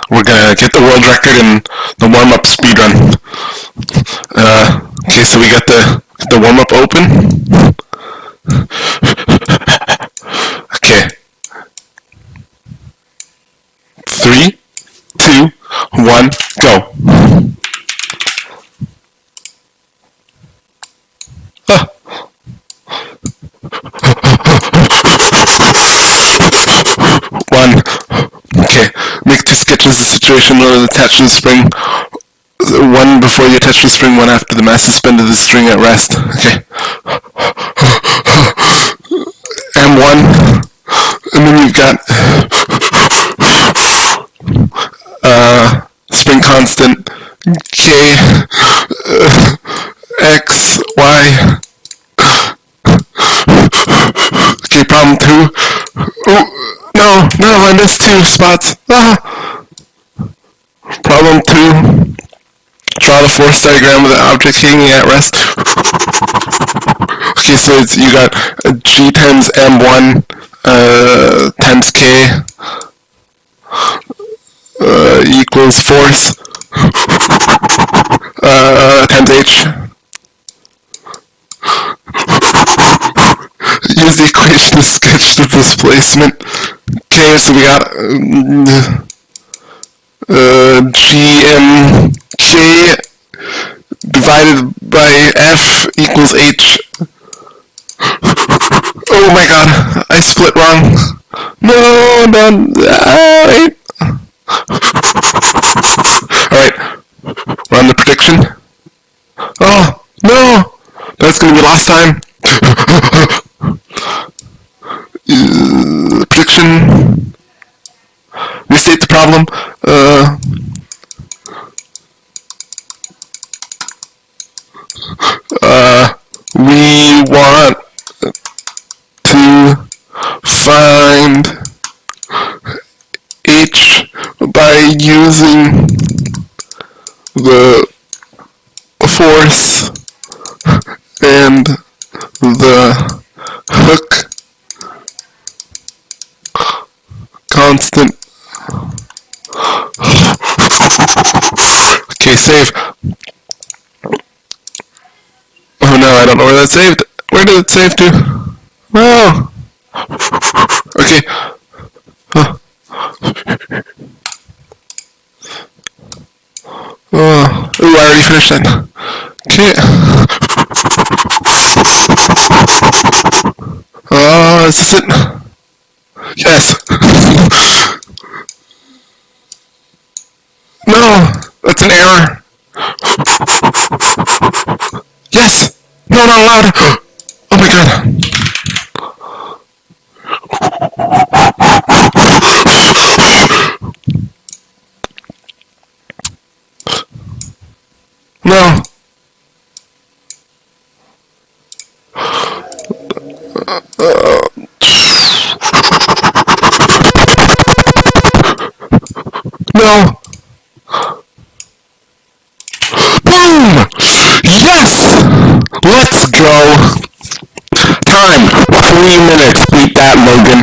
we're gonna get the world record in the warm-up speedrun. Okay, so we got the warm-up open. Okay. 3, 2, 1, go. One. Okay. Make 2 sketches of the situation where attach to the spring. 1 before you attach the spring, 1 after the mass suspended the string at rest. Okay. M1. And then you've got spring constant K X Y. Okay, problem 2. Oh, no, I missed 2 spots. Problem 2. Draw the force diagram of the object hanging at rest. Okay, so you got G times M1 times K equals force times H. Use the equation to sketch the displacement. Okay, so we got GMK divided by F equals H. Oh my god, I split wrong. No, wait. Alright, run the prediction. Oh, no! That's gonna be last time. Prediction. Restate the problem. We want to find H by using the force and the hook constant. Okay, save. Oh no, I don't know where that saved. Where did it save to? Oh. Okay. Oh. Oh. Ooh, I already finished that. Okay. Oh, is this it? Yes. No, that's an error. Yes. No, not allowed. Oh my god. No. No. Boom! Yes! Let's go! Time, 3 minutes. Beat that, Logan.